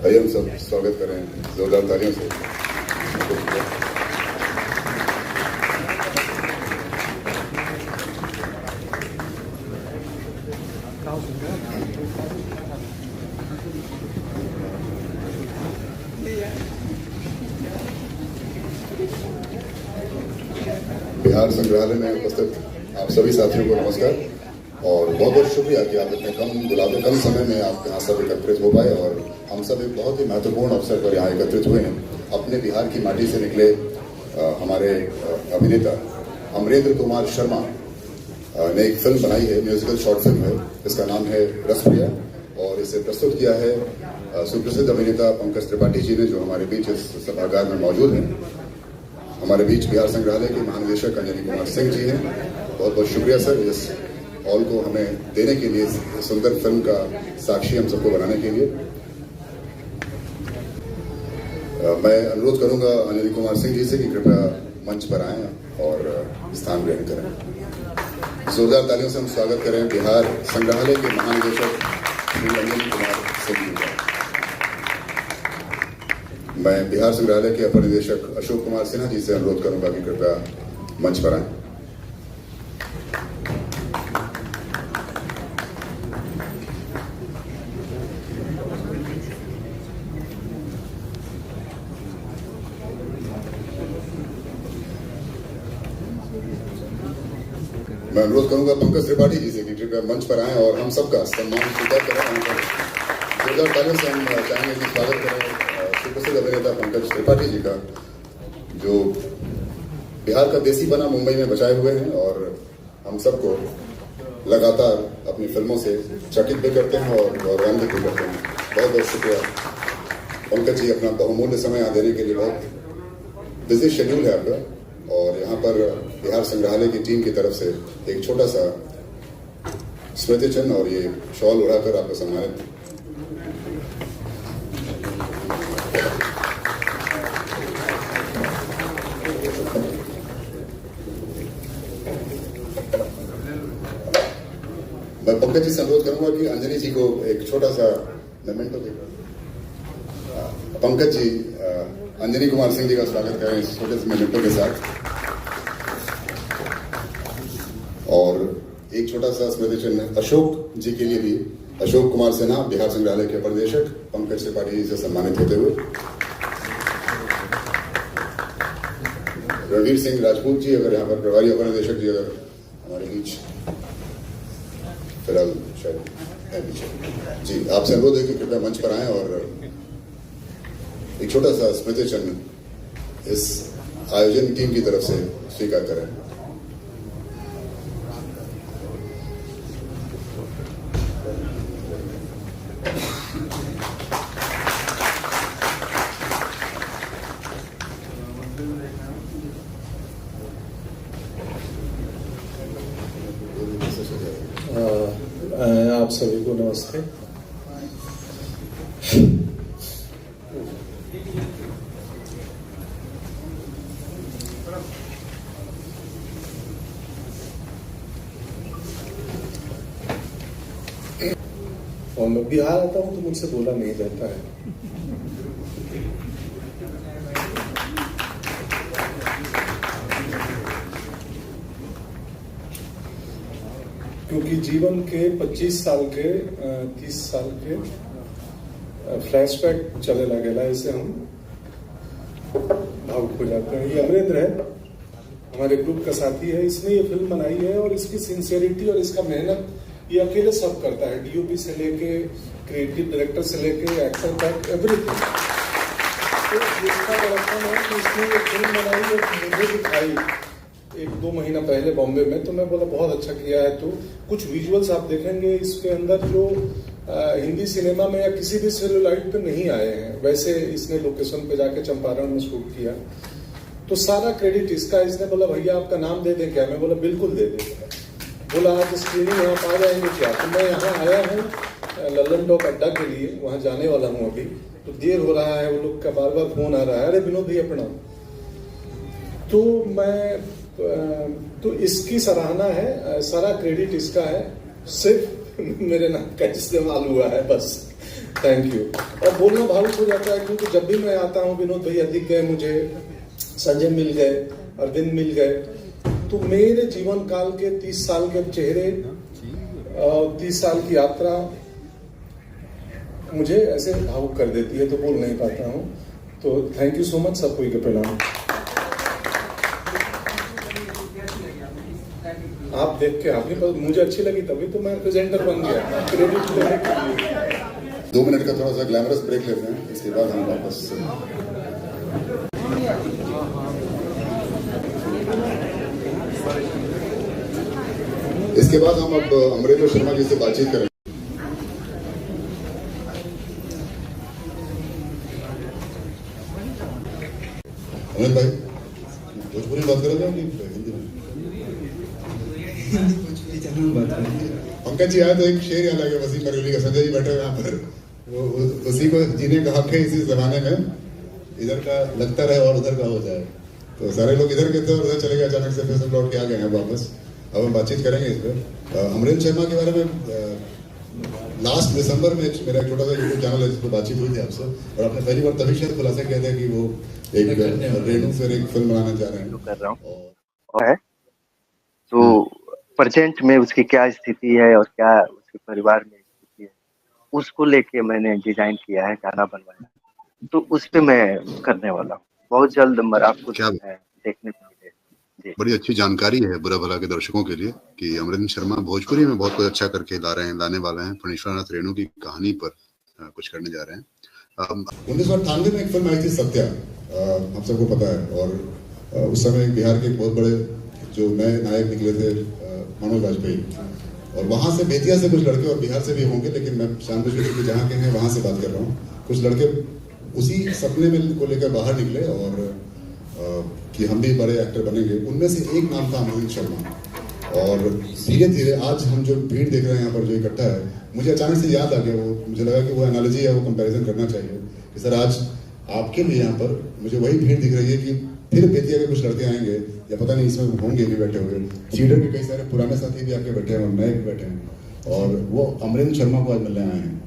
आइए हम सब स्वागत करें जोरदार तालियों से। बिहार संग्रहालय में उपस्थित आप सभी साथियों को नमस्कार और बहुत बहुत शुक्रिया कि आप इतने कम समय में आप यहाँ सब एकत्रित हो पाए और हम सब एक बहुत ही महत्वपूर्ण अवसर पर यहाँ एकत्रित हुए हैं। अपने बिहार की माटी से निकले हमारे अभिनेता अमरेंद्र कुमार शर्मा ने एक फिल्म बनाई है, म्यूजिकल शॉर्ट फिल्म है, इसका नाम है रसप्रिया और इसे प्रस्तुत किया है सुप्रसिद्ध अभिनेता पंकज त्रिपाठी जी ने, जो हमारे बीच इस सभागार में मौजूद हैं। हमारे बीच बिहार संग्रहालय के महानिदेशक अंजनी कुमार सिंह जी हैं। बहुत बहुत शुक्रिया सर इस हॉल को हमें देने के लिए, सुंदर फिल्म का साक्षी हम सबको बनाने के लिए। मैं अनुरोध करूंगा अंजनी कुमार सिंह जी से कि कृपया मंच पर आएं और स्थान ग्रहण करें। जोरदार तालियों से हम स्वागत करें बिहार संग्रहालय के महानिदेशक श्री अंजनी कुमार सिंह जी का। मैं बिहार संग्रहालय के अपर निदेशक अशोक कुमार सिन्हा जी से अनुरोध करूंगा कि कृपया मंच पर आएं। मैं अनुरोध करूंगा पंकज त्रिपाठी जी से कि कृपया मंच पर आएं और हम सबका सम्मान स्वीकार करें। जोरदार तालियों से हम चाहेंगे कि स्वागत करें सुप्रसिद्ध अभिनेता पंकज त्रिपाठी जी का, जो बिहार का देसी बना मुंबई में बचाए हुए हैं और हम सबको लगातार अपनी फिल्मों से चकित भी करते हैं और गौरवान्वित भी करते हैं। बहुत बहुत शुक्रिया पंकज जी, अपना बहुमूल्य समय यहाँ देने के लिए। बहुत बिजी शेड्यूल है आपका और यहाँ पर बिहार संग्रहालय की टीम की तरफ से एक छोटा सा स्मृति चिन्ह और ये शॉल उड़ाकर आपको सम्मानित। मैं पंकज जी से अनुरोध करूंगा कि अंजनी जी को एक छोटा सा मोमेंटो देगा। पंकज जी अंजनी कुमार सिंह जी का स्वागत करें इस छोटे से मोमेंटो के साथ और एक छोटा सा स्मृति चिन्ह अशोक जी के लिए भी। अशोक कुमार सिन्हा बिहार संग्रहालय के अपर निदेशक पंकज त्रिपाठी जी से सम्मानित होते हुए। रणवीर सिंह राजपूत जी अगर यहाँ पर प्रभारी अपर निदेशक जी अगर हमारे बीच फिलहाल शायद है पीछे जी, आपसे अनुरोध है कि कृपया मंच पर आएं और एक छोटा सा स्मृति चिन्ह इस आयोजन टीम की तरफ से स्वीकार करें। आप सभी को नमस्ते। और मैं बिहार आता हूं तो मुझसे बोला नहीं जाता है। क्योंकि जीवन के 25 साल के 30 साल के फ्लैशबैक चले लगेला, इसे हम भावुक हो जाते हैं। ये अमरेंद्र है, हमारे ग्रुप का साथी है, इसने ये फिल्म बनाई है और इसकी सिंसियरिटी और इसका मेहनत ये अकेले सब करता है, डीओपी से लेके क्रिएटिव डायरेक्टर से लेके एक्टर तक एवरीथिंग। तो इसका बड़प्पन है कि इसने ये फिल्म बनाई और मुझे दिखाई 1-2 महीना पहले बॉम्बे में, तो मैं बोला बहुत अच्छा किया है। तो कुछ विजुअल्स आप देखेंगे इसके अंदर जो हिंदी सिनेमा में या किसी भी सेलुलाइट पे नहीं आए हैं, वैसे इसने लोकेशन पे जाके चंपारण में शूट किया। तो सारा क्रेडिट इसका। इसने बोला भैया आपका नाम दे दें क्या? मैं बोला बिल्कुल दे दें। बोला आज स्क्रीनिंग यहाँ आ जाएंगे क्या? तो मैं यहाँ आया हूँ लल्लन टॉप अड्डा के लिए, वहाँ जाने वाला हूँ अभी, तो देर हो रहा है, वो लोग का बार बार फोन आ रहा है, अरे विनोद भैया प्रणाम। तो मैं तो इसकी सराहना है, सारा क्रेडिट इसका है, सिर्फ मेरे नाम का इस्तेमाल हुआ है बस। Thank you. और बोलना भावुक हो जाता है क्योंकि जब भी मैं आता हूँ, विनोद भैया दिख गए मुझे, संजय मिल गए, अरविंद मिल गए, तो मेरे जीवन काल के 30 साल के चेहरे, 30 साल की यात्रा मुझे ऐसे भावुक कर देती है, तो बोल नहीं पाता हूँ। तो थैंक यू सो मच, सबको के प्रणाम। आप देख के आपके पास मुझे अच्छी लगी, तभी तो मैं प्रेजेंटर बन गया। क्रेडिट लेने के लिए 2 मिनट का थोड़ा सा ग्लैमरस ब्रेक लेते हैं, इसके बाद हम वापस। इसके बाद हम अब अमरेंद्र शर्मा जी से बातचीत करेंगे। अमरेंद्र भाई, भोजपुरी में बात करोगे कि हिंदी में? पंकज जी आए तो एक शेर याद आ गया वसीम बरेली का, संजय जी बैठे हुए यहाँ पर, वो उसी को जीने का हक है इसी जमाने में, इधर का लगता रहे और उधर का हो जाए। तो सारे लोग इधर के थे और उधर चले गए, अचानक से फिर सब लौट के आ गए हैं वापस। अब हम बातचीत करेंगे इस पर। अमरेंद्र शर्मा के बारे में लास्ट दिसंबर में मेरा एक छोटा सा यूट्यूब चैनल है जिस पर बातचीत हुई थी आपसे, और आपने पहली बार तभी शायद खुलासा किया था कि वो एक रेणु फिर एक फिल्म बनाना चाह रहे हैं। कर रहा हूँ तो प्रेजेंट में उसकी क्या स्थिति है और क्या उसके परिवार में स्थिति है, उसको लेके मैंने डिजाइन किया है, गाना बनवाया, तो उस पे मैं करने वाला हूँ। बहुत जल्द आपको देखने को मिलेगा। बड़ी अच्छी जानकारी है बुरा भला के दर्शकों के लिए कि अमरेंद्र शर्मा भोजपुरी में बहुत कुछ अच्छा करके लाने वाले हैं। फणीश्वरनाथ रेणु की कहानी पर कुछ करने जा रहे हैं। 1998 में एक फिल्म आई थी सत्या, आप सबको पता है, और उस समय बिहार के बहुत बड़े जो नए नायक निकले थे मनोज वाजपेयी, और वहां से बेतिया से कुछ लड़के और बिहार से भी होंगे, लेकिन मैं जानबूझ के जहाँ के हैं वहां से बात कर रहा हूँ, कुछ लड़के उसी सपने में को लेकर बाहर निकले और कि हम भी बड़े एक्टर बनेंगे। उनमें से एक नाम था अमरेंद्र शर्मा, और धीरे धीरे आज हम जो भीड़ देख रहे हैं यहाँ पर जो इकट्ठा है, मुझे अचानक से याद आ गया, वो मुझे लगा कि वो एनालॉजी है, वो कंपैरिजन करना चाहिए कि सर आज आपके लिए यहाँ पर मुझे वही भीड़ दिख रही है कि फिर बेतिया के कुछ लड़के आएंगे, या पता नहीं इसमें होंगे भी बैठे हुए, थिएटर के कई सारे पुराने साथी भी आपके बैठे हैं और नए भी बैठे हैं, और वो अमरेंद्र शर्मा को आज मिलने आए हैं।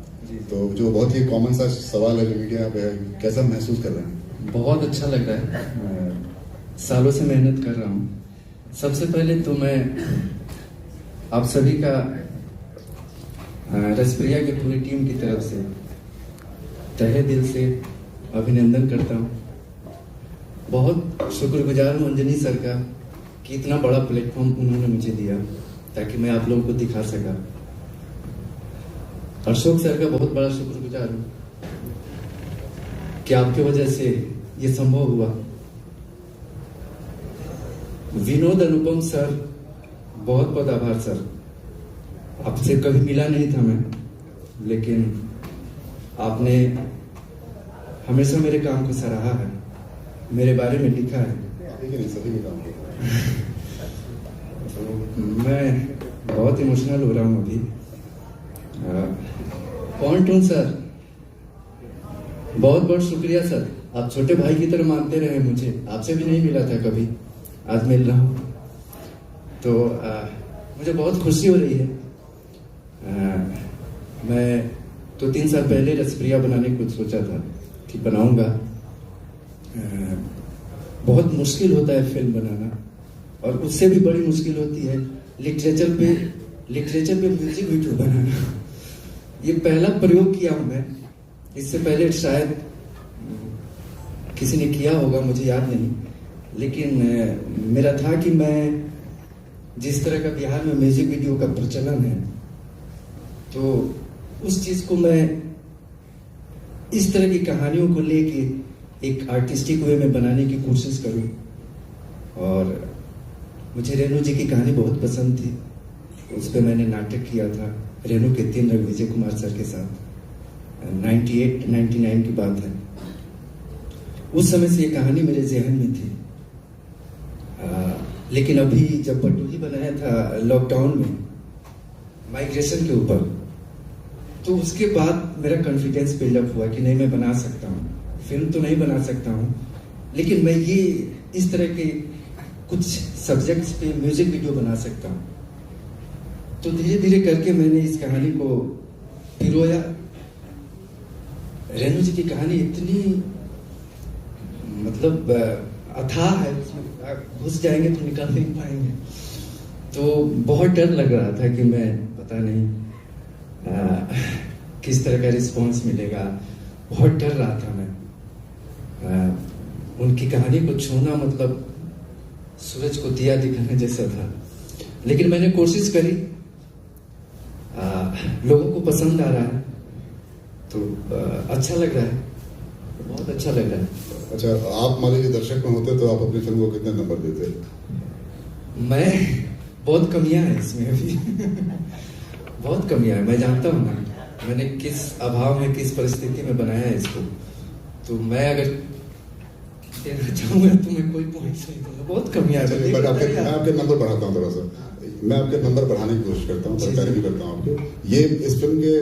तो जो बहुत ही कॉमन सा सवाल है जो मीडिया पे है, कैसा महसूस कर रहे हैं? बहुत अच्छा लग रहा है, सालों से मेहनत कर रहा हूँ। सबसे पहले तो मैं आप सभी का रसप्रिया की पूरी टीम की तरफ से तहे दिल से अभिनंदन करता हूँ। बहुत शुक्रगुजार हूँ अंजनी सर का कि इतना बड़ा प्लेटफॉर्म उन्होंने मुझे दिया ताकि मैं आप लोगों को दिखा सका। अशोक सर का बहुत बड़ा शुक्रगुजार हूँ कि आपकी वजह से ये संभव हुआ। विनोद अनुपम सर, बहुत बहुत आभार सर। आपसे कभी मिला नहीं था मैं, लेकिन आपने हमेशा मेरे काम को सराहा है, मेरे बारे में लिखा है। तो मैं बहुत इमोशनल हो रहा हूँ अभी। पॉइंट सर, बहुत बहुत शुक्रिया सर, आप छोटे भाई की तरह मानते रहे मुझे। आपसे भी नहीं मिला था कभी, आज मिल रहा हूँ तो मुझे बहुत खुशी हो रही है। मैं तो 3 साल पहले रसप्रिया बनाने को सोचा था कि बनाऊंगा। बहुत मुश्किल होता है फिल्म बनाना, और उससे भी बड़ी मुश्किल होती है लिटरेचर पे म्यूजिक वीडियो बनाना। ये पहला प्रयोग किया हूं मैं, इससे पहले शायद किसी ने किया होगा, मुझे याद नहीं, लेकिन मेरा था कि मैं जिस तरह का बिहार में म्यूजिक वीडियो का प्रचलन है, तो उस चीज को मैं इस तरह की कहानियों को लेके एक आर्टिस्टिक वे में बनाने की कोशिश करूं। और मुझे रेणु जी की कहानी बहुत पसंद थी, उस पर मैंने नाटक किया था रेणु के 3 रंग विजय कुमार सर के साथ। 98-99 की बात है। उस समय से ये कहानी मेरे जहन में थी। लेकिन अभी जब बटोही बनाया था लॉकडाउन में माइग्रेशन के ऊपर, तो उसके बाद मेरा कॉन्फिडेंस बिल्डअप हुआ कि नहीं, मैं बना सकता हूँ। फिल्म तो नहीं बना सकता हूँ, लेकिन मैं ये इस तरह के कुछ सब्जेक्ट्स पे म्यूजिक वीडियो बना सकता हूँ। तो धीरे धीरे करके मैंने इस कहानी को पिरोया रेणु जी की कहानी इतनी मतलब अथाह है, उसमें आप घुस जाएंगे तो निकल नहीं पाएंगे। तो बहुत डर लग रहा था कि मैं पता नहीं किस तरह का रिस्पांस मिलेगा, बहुत डर रहा था मैं। उनकी कहानी को छूना मतलब सूरज को दिया दिखाने जैसा था, लेकिन मैंने कोशिश करी। लोगों को पसंद आ रहा है तो अच्छा लग रहा है, बहुत अच्छा लग रहा है। अच्छा, आप मान लीजिए दर्शक में होते तो आप अपनी फिल्म को कितने नंबर देते? मैं बहुत कमियां हैं इसमें अभी बहुत कमियां हैं। मैं जानता हूँ ना मैंने किस अभाव में, किस परिस्थिति में बनाया है इसको। तो मैं अगर देना चाहूंगा तो मैं कोई पॉइंट नहीं दूंगा, बहुत कमियां हैं। मैं आपके नंबर बढ़ाता हूँ थोड़ा सा, मैं आपके नंबर बढ़ाने की कोशिश करता हूँ, सरकारी भी करता हूँ आपके। ये इस फिल्म के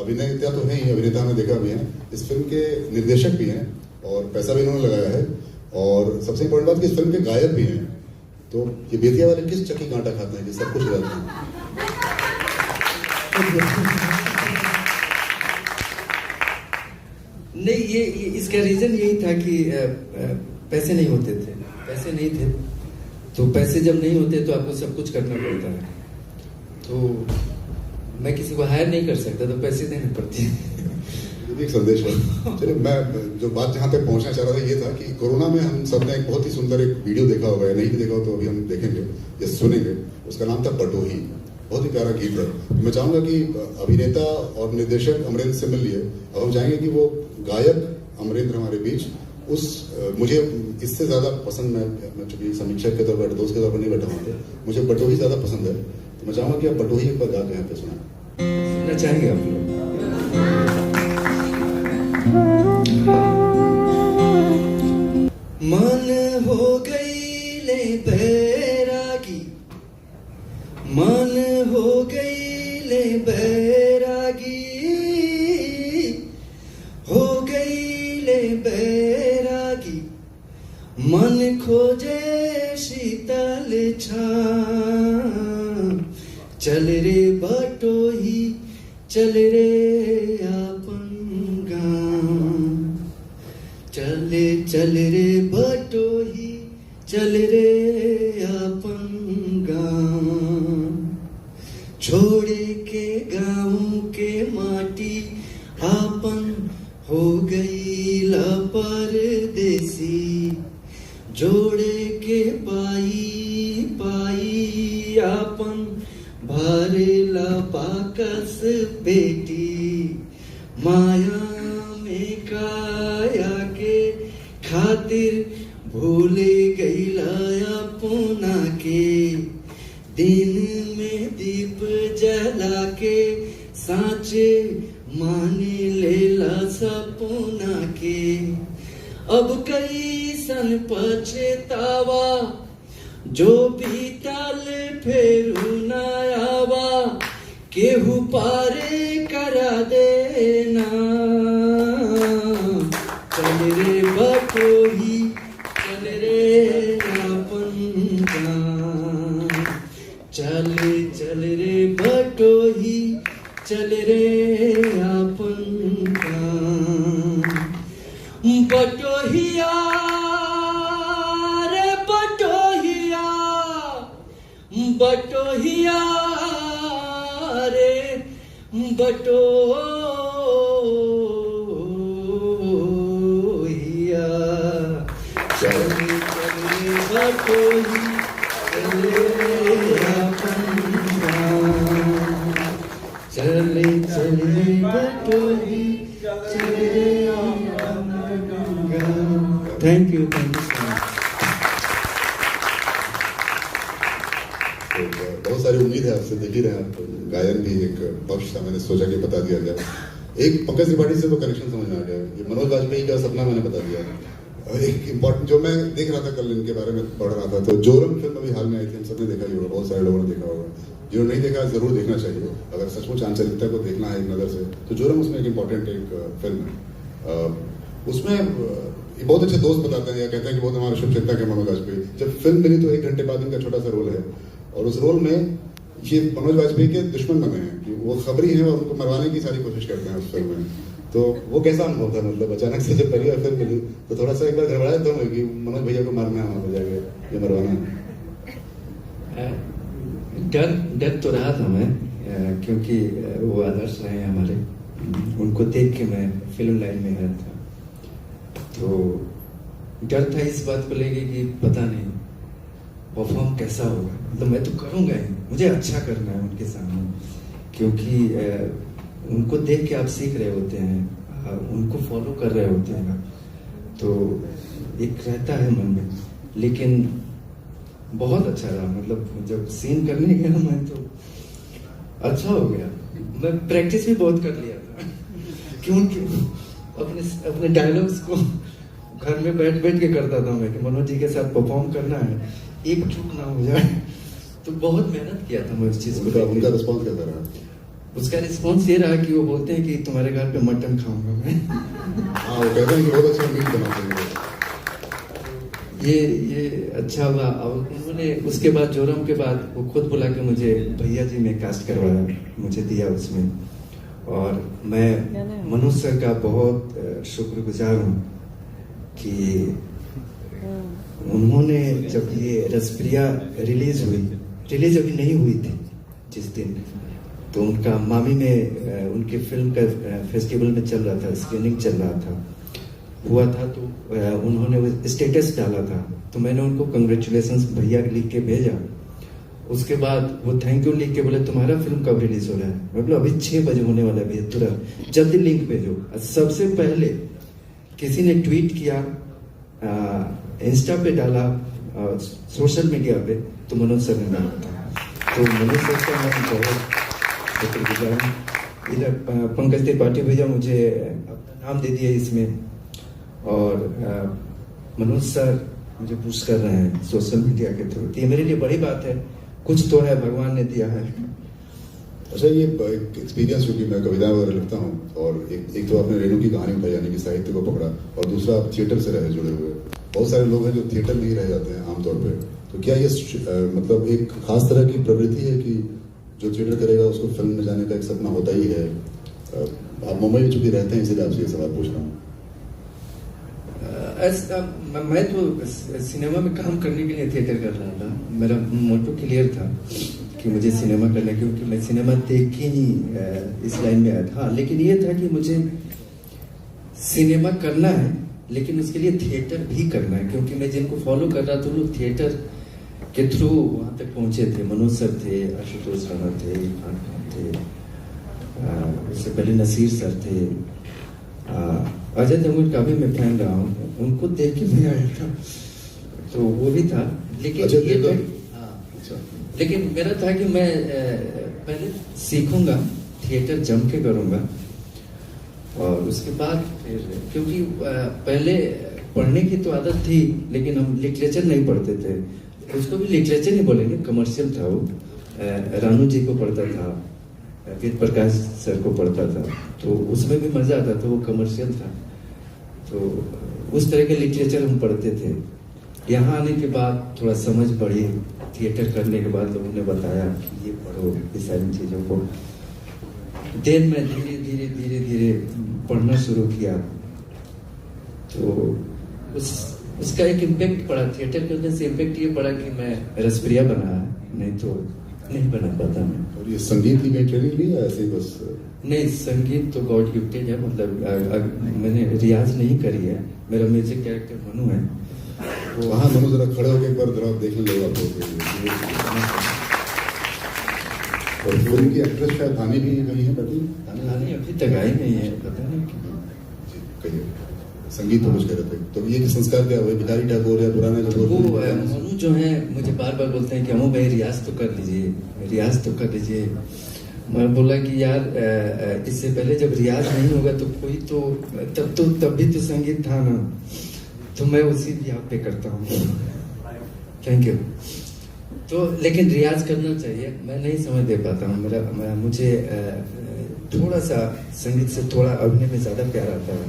अभिनेता तो हैं ही, अभिनेता हमने देखा भी है, इस फिल्म के निर्देशक भी हैं और पैसा भी इन्होंने लगाया है, और सबसे इम्पोर्टेंट बात कि इस फिल्म के गायक भी हैं। तो ये बेतिया वाले किस चक्की कांटा खाते हैं कि सब कुछ रहते हैं? नहीं, ये इसका रीजन यही था कि पैसे नहीं होते थे, पैसे नहीं थे। तो पैसे जब नहीं होते तो आपको सब कुछ करना पड़ता है। तो मैं किसी को हायर नहीं कर सकता, तो पैसे देने पड़ते हैं। एक संदेश है। चलिए, मैं जो बात जहाँ तक पहुँचना चाह रहा था ये था कि कोरोना में हम सब ने एक बहुत ही सुंदर एक वीडियो देखा होगा, या नहीं भी देखा हो तो अभी हम देखेंगे या सुनेंगे। उसका नाम था बटोही, बहुत ही प्यारा गीत है। मैं चाहूँगा कि अभिनेता और निर्देशक अमरेंद्र से मिल लिए, अब हम चाहेंगे कि वो गायक अमरेंद्र हमारे बीच उस मुझे इससे ज़्यादा पसंद, मैं चूंकि समीक्षक के तौर पर, दोस्त के तौर पर नहीं बैठा हूँ, तो मुझे बटोही ज़्यादा पसंद है। तो मैं चाहूँगा कि आप बटोही एक बार गा के यहाँ पे सुना चाहेंगे आप लोग। मन हो गई ले बैरागी, मन हो गई ले बैरागी, हो गई ले बैरागी, मन खोजे शीतल छां। चल रे बटोही, चल रे आपन गाँव, चले चल रे बटोही, चल रे आपन गाँव। छोड़े के गाँव के माटी आपन हो गई ला परदेसी, जोड़े के पाई पाई आपन भरेला बाकस बेटी। माया में काया के खातिर भूले गईला अपना के, दिन में दीप जला के साँचे माने लेला सपना के। अब कई सन पछतावा जो बीतल फेरू न आवा, केहू पारे करा देना। चल रे बटोही, चल रे आपन गाँव, चल चल रे बटोही, चल रे आपन गाँव। बटोहिया रे बटोहिया, बटोहिया रे बटोहिया, चल चल रे बटोही, चल रे आपन गाँव, चल चल रे बटोही, चल रे आपन गाँव। Thank you so much. बहुत सारी उम्मीद है आपसे, देख ही रहे हैं आप, गायन भी एक पक्ष था, मैंने सोचा कि बता दिया जाए। एक पंकज त्रिपाठी से तो कनेक्शन समझ में आ गया, ये मनोज वाजपेयी का सपना मैंने बता दिया। एक इम्पोर्टेंट जो मैं देख रहा था कल, इनके बारे में पढ़ रहा था, तो जोरम फिल्म अभी हाल में आई थी, हम सबने देखा ही होगा, बहुत सारे लोगों ने देखा होगा। जो नहीं देखा जरूर देखना चाहिए, अगर सचमुच आंचलिकता को देखना है एक नज़र से, तो जोरम उसमें एक इम्पोर्टेंट एक फिल्म है। उसमें बहुत अच्छे दोस्त बताते हैं या कहते हैं कि बहुत हमारे शुभचिंतक है मनोज वाजपेयी। जब फिल्म मिली तो 1 घंटे बाद इनका छोटा सा रोल है, और उस रोल में ये मनोज वाजपेयी के दुश्मन बने हैं कि वो खबरी हैं और उनको मरवाने की सारी कोशिश करते हैं उस फिल्म में। तो वो कैसा अनुभव था? मतलब अचानक से जब पहली बार फिल्म मिली तो थोड़ा सा एक बार घबराया था मैं कि मनोज भैया को मारना है वहाँ पर जाके या मरवाना है? डर तो रहा था मैं, क्योंकि वो आदर्श रहे हैं हमारे, उनको देख के मैं फिल्म लाइन में आया था। तो डर था इस बात को लेके कि पता नहीं परफॉर्म कैसा होगा, मतलब मैं तो करूँगा ही, मुझे अच्छा करना है उनके सामने, क्योंकि उनको देख के आप सीख रहे होते हैं, उनको फॉलो कर रहे होते हैं, तो एक रहता है मन में। लेकिन बहुत अच्छा रहा, मतलब जब सीन करने गया मैं तो अच्छा हो गया। मैं प्रैक्टिस भी बहुत कर लिया था क्योंकि अपने डायलॉग्स को घर में बैठ बैठ के करता था मैं कि मनोज जी के साथ परफॉर्म करना है, एक चूक ना हो जाए। तो बहुत मेहनत किया था मैं उस चीज को। उनका रिस्पॉन्स कैसा रहा? उसका रिस्पॉन्स ये रहा कि वो बोलते हैं कि तुम्हारे घर पे मटन खाऊंगा मैं। हाँ, वो कहते हैं कि बहुत अच्छा मीट बनाते हैं। ये अच्छा हुआ। और उन्होंने उसके बाद जोरम के बाद वो खुद बुला के मुझे भैया जी में कास्ट करवाया, मुझे दिया उसमें। और मैं मनोज सर का बहुत शुक्रगुजार हूँ कि उन्होंने जब ये रसप्रिया रिलीज अभी नहीं हुई थी जिस दिन, तो उनका मामी में उनके फिल्म का फेस्टिवल में चल रहा था, स्क्रीनिंग चल रहा था, हुआ था, तो उन्होंने वो स्टेटस डाला था, तो मैंने उनको कंग्रेचुलेशंस भैया लिख के भेजा। उसके बाद वो थैंक यू लिख के बोले तुम्हारा फिल्म कब रिलीज हो रहा है? मैं बोला अभी 6 बजे होने वाला है, तुरंत जल्दी लिंक भेजो। सबसे पहले किसी ने ट्वीट किया, इंस्टा पे डाला, सोशल मीडिया पे, तो मनोज सर ने डाला था। तो मनोज सर का मैं बहुत शुक्रगुजार हूँ। इधर पंकज त्रिपाठी भैया मुझे अपना नाम दे दिया इसमें, और मनोज सर मुझे पुश कर रहे हैं सोशल मीडिया के थ्रू। ये मेरे लिए बड़ी बात है, कुछ तो है भगवान ने दिया है। अच्छा, ये एक्सपीरियंस, क्योंकि मैं कविताएं वगैरह लिखता हूँ, और एक तो आपने रेणु की कहानी बताई, यानी कि साहित्य को पकड़ा, और दूसरा आप थिएटर से रहे जुड़े हुए। बहुत सारे लोग हैं जो थिएटर में ही रह जाते हैं आमतौर पे, तो क्या ये मतलब एक खास तरह की प्रवृत्ति है कि जो थिएटर करेगा उसको फिल्म में जाने का एक सपना होता ही है? आप मुंबई में चूंकि रहते हैं, इसलिए आपसे ये सवाल पूछ रहा हूँ। मैं तो सिनेमा में काम करने के लिए थिएटर कर रहा था। मेरा मोटो क्लियर था कि मुझे सिनेमा करना, क्योंकि मैं सिनेमा देख के ही इस लाइन में आया था। लेकिन ये था कि मुझे सिनेमा करना है, लेकिन उसके लिए थिएटर भी करना है, क्योंकि मैं जिनको फॉलो कर रहा था लोग थिएटर के थ्रू वहाँ तक पहुँचे थे। मनोज सर थे, आशुतोष राणा थे, इरफान खान थे, उससे पहले नसीर सर थे, अजय देवगन का भी मैं फैन रहा हूँ, उनको देख के मैं आया था, तो वो भी था। लेकिन ये लेकिन मेरा था कि मैं पहले सीखूंगा, थिएटर जम के करूंगा, और उसके बाद फिर, क्योंकि पहले पढ़ने की तो आदत थी, लेकिन हम लिटरेचर नहीं पढ़ते थे। उसको भी लिटरेचर नहीं बोलेंगे, कमर्शियल था वो। रानू जी को पढ़ता था, वेद प्रकाश सर को पढ़ता था, तो उसमें भी मजा आता था, वो कमर्शियल था। तो उस तरह के लिटरेचर हम पढ़ते थे। यहाँ आने के बाद थोड़ा समझ बढ़ी, थिएटर करने के बाद लोगों ने बताया कि ये पढ़ो, ये सारी चीज़ों को। देन मैं धीरे धीरे धीरे धीरे पढ़ना शुरू किया, तो उसका एक इम्पैक्ट पड़ा। थिएटर करने से इम्पैक्ट ये पड़ा कि मैं रसप्रिया बना, नहीं तो नहीं बना पाता मैं। और ये संगीत की ट्रेनिंग ली है ऐसे ही बस? नहीं, संगीत तो गॉड गिफ्टेड है, मतलब मैंने रियाज नहीं करी है। मेरा म्यूजिक डायरेक्टर मनु है। तो हाँ, मनु जरा खड़े होकर एक बार जरा देख लो आप लोग। और फिल्म की एक्ट्रेस शायद धानी भी नहीं है, धानी अभी तक आई नहीं है, पता नहीं क्यों। कहिए, संगीत तो कुछ कह रहे थे, तो ये संस्कार क्या हुआ? भिखारी ठाकुर या पुराने जो मनु जो है मुझे बार बार बोलते हैं कि अमो भाई रियाज तो कर लीजिए, रियाज तो कर लीजिए। मैं बोला कि यार इससे पहले जब रियाज नहीं होगा तो कोई तो तब भी तो संगीत था ना, तो मैं उसी भी आप पे करता हूँ। Thank you. तो लेकिन रियाज करना चाहिए, मैं नहीं समझ दे पाता हूँ। मुझे थोड़ा सा संगीत से थोड़ा अभिनय में ज़्यादा प्यार आता है,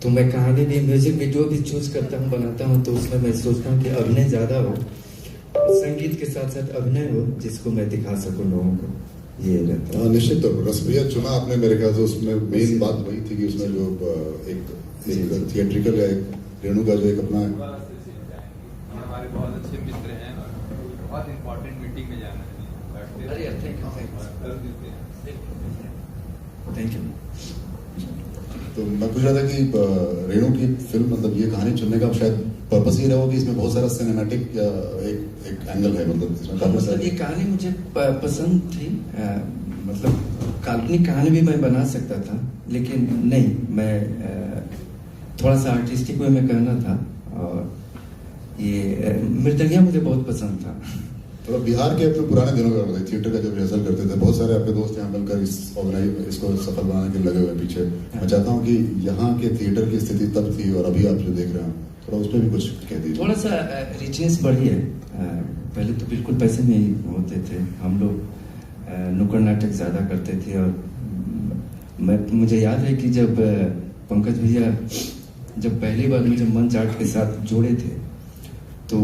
तो मैं कहानी भी, म्यूजिक वीडियो भी चूज करता हूँ, बनाता हूँ, तो उसमें मैं सोचता हूँ कि अभिनय ज़्यादा हो, संगीत के साथ साथ अभिनय हो, जिसको मैं दिखा सकूँ लोगों को। ये रहता है। निश्चित तौर पर रसप्रिया चुना आपने, मेरे ख्याल से उसमें मेन बात वही थी कि उसमें जो एक थिएट्रिकल या एक रेणु का जो एक अपना हमारे बहुत अच्छे मित्र हैं और बहुत इम्पोर्टेंट मीटिंग में जाना है। अरे थैंक यू। तो मैं पूछ रहा था कि रेणु की फिल्म, मतलब ये कहानी चुनने का शायद पर्पस ये रहा कि इसमें बहुत सारा सिनेमैटिक या एक एंगल है, मतलब इसमें काफी मतलब सारी ये कहानी मुझे पसंद थी। मतलब काल्पनिक कहानी भी मैं बना सकता था, लेकिन नहीं, मैं थोड़ा सा आर्टिस्टिक वे में कहना था। और ये मृदंगिया मुझे बहुत पसंद था। थोड़ा बिहार के अपने पुराने दिनों का बताइए, थिएटर का जब रिहर्सल करते थे, बहुत सारे आपके दोस्त यहाँ मिलकर इसको सफल बनाने के लगे हुए पीछे। मैं चाहता हूँ कि यहाँ के थिएटर की स्थिति तब थी और अभी आप जो देख रहे हैं, थोड़ा उस पर भी कुछ कह दीजिए। थोड़ा सा रिचनेस बढ़ी है। पहले तो बिल्कुल पैसे नहीं होते थे, हम लोग नुक्कड़ नाटक ज़्यादा करते थे। और मुझे याद है कि जब पंकज भैया जब पहली बार मुझे मंच आर्ट के साथ जोड़े थे, तो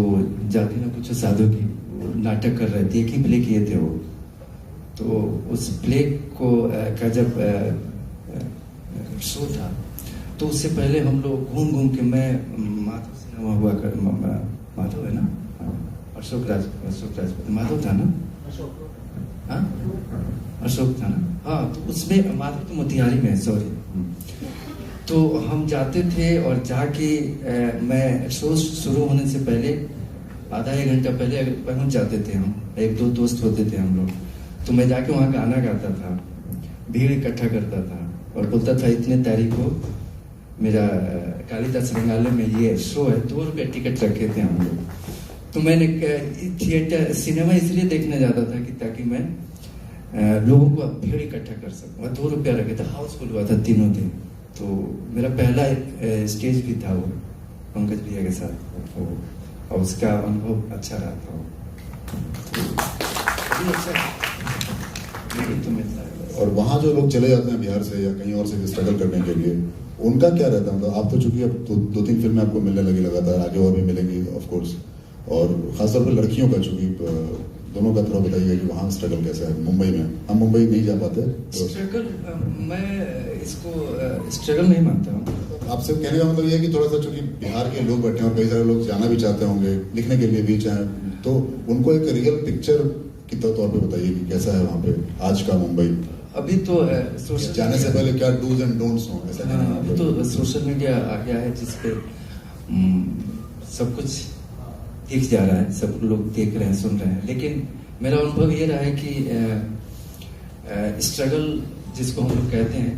जाति न कुछ साधु की नाटक कर रहे थे, एक ही प्ले किए थे वो। तो उस प्ले को का जब शो था, तो उससे पहले हम लोग घूम घूम के, मैं माधव सिनेमा हुआ कर, माधव है ना, अशोक राज माधव था ना, हाँ अशोक था ना, हाँ। तो उसमें माधव तो मोतिहारी में है, सॉरी। तो हम जाते थे और जाके मैं शो शुरू होने से पहले आधा एक घंटा पहले पहुंच जाते थे। हम एक दो दोस्त होते थे हम लोग, तो मैं जाके वहाँ गाना गाता था, भीड़ इकट्ठा करता था और बोलता था इतने तारीख को मेरा कालिदास रंगालय में ये शो है, 2 रुपये टिकट रखे थे हम लोग। तो मैंने थिएटर सिनेमा इसलिए देखने जाता था कि ताकि मैं लोगों को भीड़ इकट्ठा कर सकूँ। और 2 रुपया रखे थे, हाउसफुल हुआ था तीनों दिन। तो मेरा पहला स्टेज भी था वो पंकज भैया के साथ, और उसका अनुभव अच्छा रहा था। तो मिलता है। और वहाँ जो लोग चले जाते हैं बिहार से या कहीं और से स्ट्रगल करने के लिए, उनका क्या रहता है? मतलब आप तो चूंकि अब 2-3 फिल्में आपको मिलने लगी लगातार, आगे और भी मिलेंगी ऑफ कोर्स, और खासतौर पर लड़कियों का, चूंकि दोनों का थोड़ा बताइए कि वहाँ स्ट्रगल कैसा है मुंबई में। हम मुंबई नहीं जा पाते तो स्ट्रगल, मैं इसको स्ट्रगल नहीं मानता हूँ। आपसे कहने का मतलब ये है कि थोड़ा सा, चूंकि बिहार के लोग बैठे हैं और कई सारे लोग जाना भी चाहते होंगे लिखने के लिए भी चाहे, तो उनको एक रियल पिक्चर के तौर पे बताइए कि कैसा है वहाँ पे आज का मुंबई। अभी तो सोशल जाने से पहले क्या डूज एंड डोंट्स हो, ऐसा हाँ, अभी तो सोशल मीडिया आ गया है जिसपे सब कुछ दिख जा रहा है, सब लोग देख रहे हैं, सुन रहे हैं। लेकिन मेरा अनुभव ये रहा है कि स्ट्रगल जिसको हम लोग कहते हैं,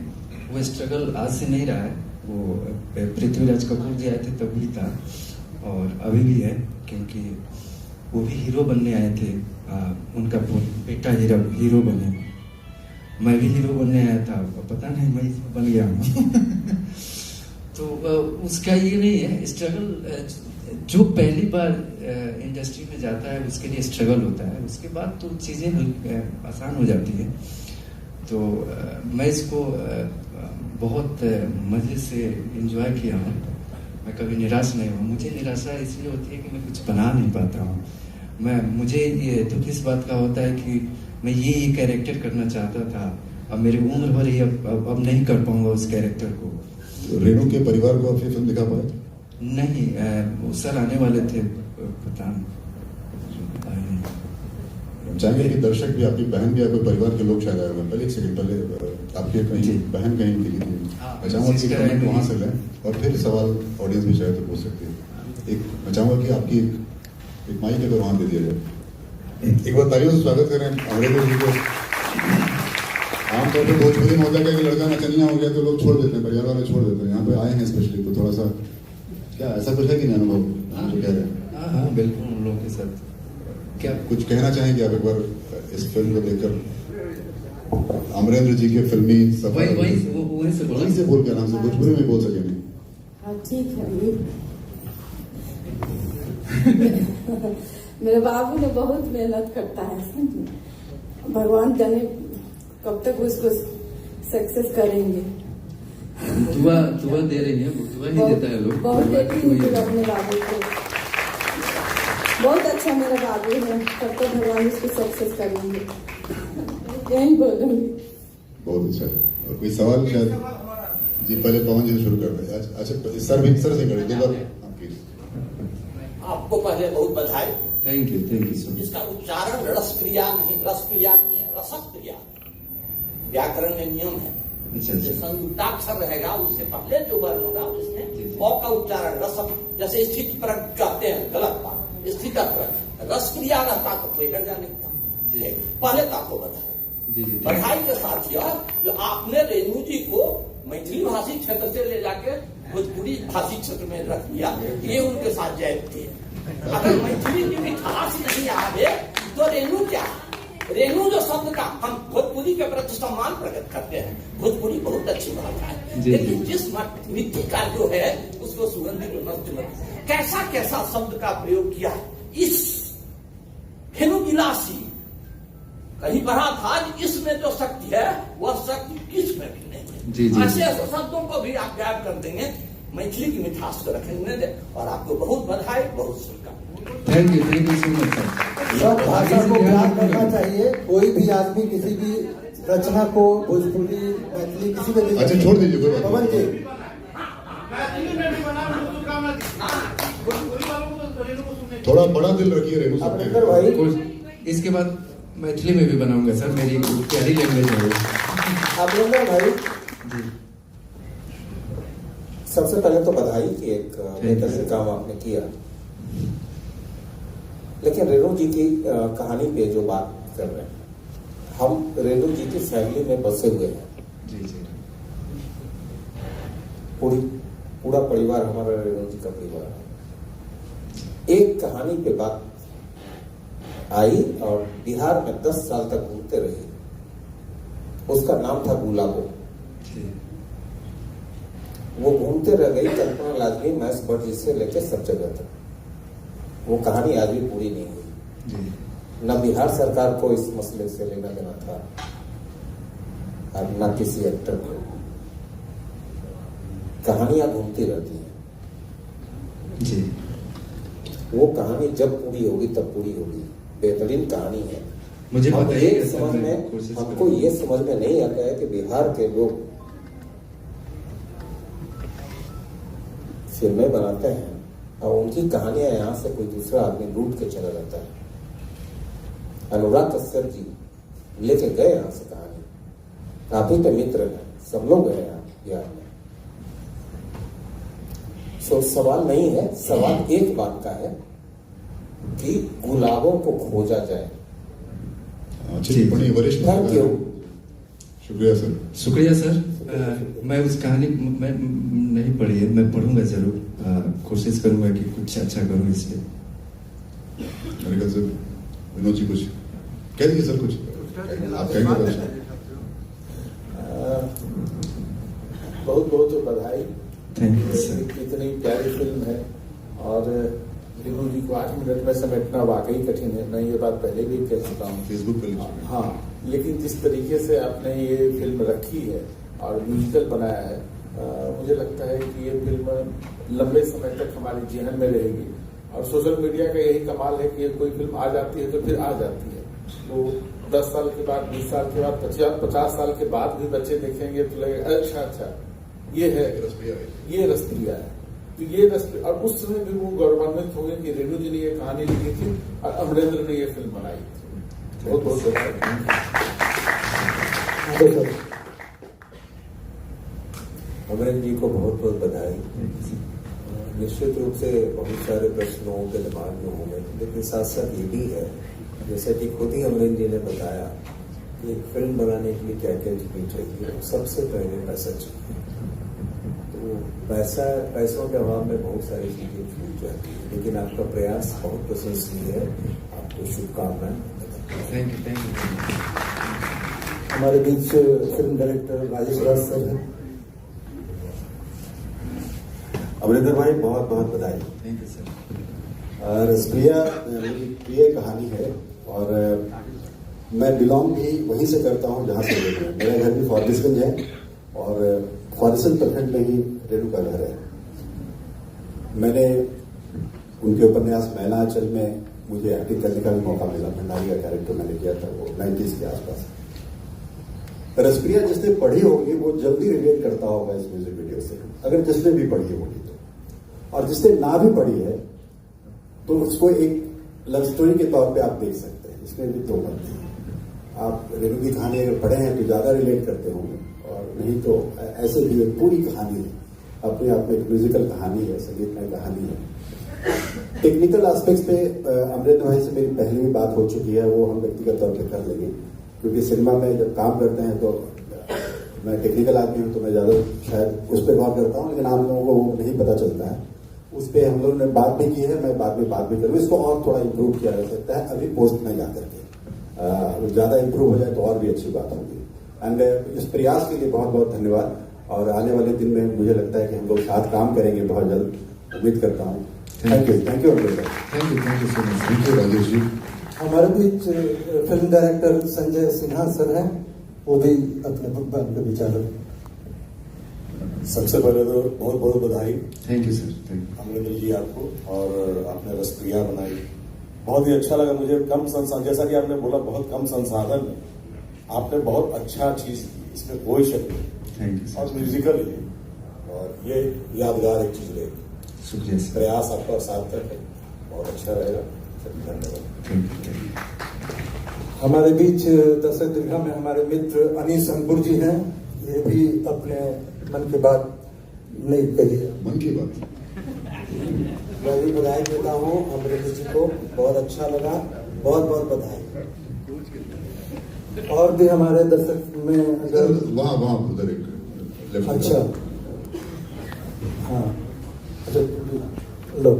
वो स्ट्रगल आज से नहीं रहा है। वो पृथ्वीराज कपूर जी आए थे तब भी था और अभी भी है, क्योंकि वो भी हीरो बनने आए थे। उनका बेटा हीरो बने, मैं भी हीरो बनने आया था, पता नहीं मैं इसमें बन गया हूँ। तो उसका ये नहीं है स्ट्रगल। जो पहली बार इंडस्ट्री में जाता है उसके लिए स्ट्रगल होता है, उसके बाद तो चीज़ें आसान हो जाती है। तो मैं इसको बहुत मज़े से एंजॉय किया हूँ। मैं कभी निराश नहीं हुआ। मुझे निराशा इसलिए होती है कि मैं कुछ बना नहीं पाता हूँ। मुझे ये दुख इस बात का होता है कि मैं ये कैरेक्टर करना चाहता था, अब मेरी उम्र हो रही है, अब नहीं कर पाऊंगा उस कैरेक्टर को। तो रेणु के परिवार को आप ये फिल्म दिखा पाए? नहीं, वो सर आने वाले थे, पता नहीं। चाहेंगे कि दर्शक भी, आपकी बहन भी, आपके परिवार के लोग शायद आए हुए। पहले एक सेकंड पहले आपकी कहीं बहन कहीं दिखी थी, मैं चाहूँगा कि कमेंट वहाँ से लें और फिर सवाल ऑडियंस भी चाहे तो पूछ सकती है। मैं चाहूँगा कि आपकी एक माइक अगर वहाँ दे दिया जाए। एक बार तालियों से स्वागत करें अंग्रेजों जी को। आमतौर पर भोजपुरी में होता है कि लड़का नचनिया हो गया तो लोग छोड़ देते हैं, परिवार वाले छोड़ देते हैं। यहाँ पे आए हैं स्पेशली, तो थोड़ा सा क्या ऐसा कुछ है कि नहीं अनुभव जो कह रहे हैं? हाँ बिल्कुल, उन लोगों के साथ क्या कुछ कहना चाहेंगे आप एक बार इस फिल्म को देखकर? अमरेंद्र जी के फिल्मी सफर वहीं से बोल के आराम से भोजपुरी में बोल सके नहीं? हाँ ठीक है। मेरे बाबू ने बहुत मेहनत करता है, समझे। भगवान जाने कब तक उसको सक्सेस करेंगे। दुआ दे रही है, दुआ ही देता है लोग। बहुत देती हूँ अपने बाबू को, बहुत अच्छा मेरा बाबू है, तब तक भगवान उसको सक्सेस करेंगे। यही बोलूंगी। बहुत अच्छा। और कोई सवाल शायद? जी पहले पवन जी से शुरू कर रहे हैं। अच्छा सर से करें दो बार प्लीज। आपको पहले बहुत बधाई। Thank you so much. इसका उच्चारण रसक्रिया नहीं है, रसक्रिया। व्याकरण में नियम है, अच्छा जो संयुक्ताक्षर रहेगा उससे पहले जो वर्ण होगा उसमें अ का उच्चारण रसक, जैसे स्थिति पर कहते हैं, गलत बात। स्थित रसक्रिया रहता तो कोई हट जाने का। पहले तो आपको बधाई। बधाई के साथ यह जो आपने रेणु जी को मैथिली भाषी क्षेत्र से ले जाके भोजपुरी भाषी क्षेत्र में रख दिया, ये उनके साथ जय थी। अगर मैथिली की मिठास नहीं आवे तो रेणु क्या? रेणु जो शब्द का हम भोजपुरी के प्रति सम्मान प्रकट करते हैं, भोजपुरी बहुत अच्छी भाषा है, लेकिन जिस मिट्टी का जो है उसको सुगंधित नष्ट कैसा कैसा शब्द का प्रयोग किया है। इस हेनुगिलासी कहीं पढ़ा था, इसमें जो शक्ति है वह शक्ति किस में भी नहीं है। ऐसे ऐसे शब्दों को भी आप गायब कर देंगे, मैथिली की मिठास को रखेंगे दे। और आपको बहुत बधाई, बहुत शुभकामनाएं। Thank you so much sir. सब भाषा को प्यार करना चाहिए। कोई भी आदमी किसी भी रचना को भोजपुरी, मैथिली किसी में भी। अच्छा छोड़ दीजिए कोई बात पवन जी, थोड़ा बड़ा दिल रखिए रेणु से। अमरिंदर भाई, इसके बाद मैथिली में भी बनाऊंगा सर, मेरी प्यारी लैंग्वेज है। अमरिंदर भाई सबसे पहले तो बधाई कि एक बेहतरीन काम आपने किया। लेकिन रेणु जी की कहानी पे जो बात कर रहे हैं, हम रेणु जी की फैमिली में बसे हुए हैं। पूरा परिवार हमारा रेणु जी का परिवार है। एक कहानी पे बात आई और बिहार में 10 साल तक घूमते रही। उसका नाम था गुलाबो। वो घूमते रह गई। कल्पना लाजमी, मैक्स बर्ड से लेकर सब जगह तक। वो कहानी आज भी पूरी नहीं हुई। न बिहार सरकार को इस मसले से लेना देना था और न किसी एक्टर को। कहानियां घूमती रहती हैं जी। वो कहानी जब पूरी होगी तब पूरी होगी। बेहतरीन कहानी है। मुझे हमको ये समझ में नहीं आता है कि बिहार के लोग फिल्में बनाते हैं और उनकी कहानियां यहाँ से कोई दूसरा आदमी लूट के चला जाता है। अनुराग कश्यप जी लेके गए यहाँ से कहानी, आप ही के मित्र हैं, सब लोग गए यहाँ बिहार में। सो सवाल नहीं है, सवाल एक बात का है कि गुलाबों को खोजा जाए। बड़ी वरिष्ठ। थैंक यू, शुक्रिया सर। मैं उस कहानी मैं नहीं पढ़ी है, मैं पढ़ूंगा जरूर। कोशिश करूंगा कि कुछ अच्छा करूं इसमें। विनोद जी कुछ कह दीजिए सर, कुछ आप कहेंगे? बहुत बहुत बधाई। Thank you sir. इतनी प्यारी फिल्म है और रेणु जी को 8 मिनट में समेटना वाकई कठिन है। मैं ये बात पहले भी कह चुका हूँ फेसबुक पे। हाँ, लेकिन जिस तरीके से आपने ये फिल्म रखी है और म्यूजिकल बनाया है, मुझे लगता है कि ये फिल्म लंबे समय तक हमारे जीवन में रहेगी। और सोशल मीडिया का यही कमाल है कि कोई फिल्म आ जाती है तो फिर आ जाती है। तो 10 साल के बाद, 20 साल के बाद, 50 साल के बाद भी बच्चे देखेंगे तो लगेगा अच्छा ये है, ये रसप्रिया है। तो ये और उस समय भी वो गौरवान्वित होंगे कि रेणु जी ने ये कहानी लिखी थी और अमरेंद्र ने ये फिल्म बनाई थी। बहुत बहुत अमरेंद्र जी को बहुत बहुत बधाई। निश्चित रूप से बहुत सारे प्रश्नों के दिमाग में होंगे, लेकिन साथ साथ ये भी है, जैसा कि खुद ही अमरेंद्र जी ने बताया कि एक फिल्म बनाने के लिए क्या क्या चीजें चाहिए। सबसे पहले पैसा चाहिए। तो पैसों के अभाव में बहुत सारी चीजें छूट जाती है, लेकिन आपका प्रयास बहुत प्रशंसनीय है। आपको शुभकामनाएं। Thank you. हमारे बीच film director Rajesh Raj sir हैं। अमरिंदर भाई बहुत बहुत बधाई। Thank you sir. रसप्रिया मेरी प्रिय कहानी है और मैं बिलोंग भी वहीं से करता हूँ जहाँ से रेणु है। मेरा घर भी फॉरबिसगंज है और फॉरबिसगंज प्रखंड में ही रेणु का घर है। मैंने उनके उपन्यास मैनाचल में मुझे एक्टिंग करने का भी मौका मिला। भंडारी का कैरेक्टर मैंने किया था, वो 90s के आसपास। रसप्रिया जिसने पढ़ी होगी वो जल्दी रिलेट करता होगा इस म्यूजिक वीडियो से, अगर जिसने भी पढ़ी होगी तो। और जिसने ना भी पढ़ी है तो उसको एक लव स्टोरी के तौर पे आप देख सकते हैं, इसमें भी 2 बंदे हैं। आप रेणु की कहानी अगर पढ़े हैं तो ज्यादा रिलेट करते होंगे, और नहीं तो ऐसे भी एक पूरी कहानी है, अपने आप में एक म्यूजिकल कहानी है, संगीतमय कहानी है। टेक्निकल एस्पेक्ट्स पे अमृत भाई से मेरी पहले भी बात हो चुकी है, वो हम व्यक्तिगत तौर पे कर लेंगे, क्योंकि सिनेमा में जब काम करते हैं तो मैं टेक्निकल आदमी हूँ तो मैं ज्यादा शायद उस पर गौर करता हूँ, लेकिन आप लोगों को वो नहीं पता चलता है। उस पर हम लोगों ने बात भी की है, मैं बाद में बात भी करूँ, इसको और थोड़ा इम्प्रूव किया जा सकता है अभी पोस्ट में जाकर के, ज्यादा इम्प्रूव हो जाए तो और भी अच्छी बात होगी। एंड इस प्रयास के लिए बहुत बहुत धन्यवाद, और आने वाले दिन में मुझे लगता है कि हम लोग साथ काम करेंगे बहुत जल्द, उम्मीद करता हूँ। Thank you thank you so much. Thank you Rajesh ji. हमारे बीच film director Sanjay Sinha sir हैं, वो भी अपने विचार रखें। सबसे पहले तो बहुत बहुत बधाई। Thank you sir. Thank you Amrit ji आपको, और आपने रसप्रिया बनाई, बहुत ही अच्छा लगा मुझे। कम संसाधन, जैसा कि आपने बोला, बहुत कम संसाधन में आपने बहुत अच्छा चीज की, इसमें कोई शक नहीं। थैंक यू और म्यूजिकल है, और ये यादगार एक चीज रहेगी। शुक्रिया। प्रयास आपका सार्थक है, बहुत अच्छा रहेगा। धन्यवाद। हमारे बीच दर्शक दीर्घा में हमारे मित्र अनीस अंकुर जी हैं, ये भी अपने मन की बात नहीं कहिए। मन की बात मैं भी बधाई देता हूँ अमृत जी को, बहुत अच्छा लगा, बहुत बहुत बधाई। और भी हमारे दर्शक में अगर वहाँ उधर एक अच्छा, हाँ अच्छा, लो।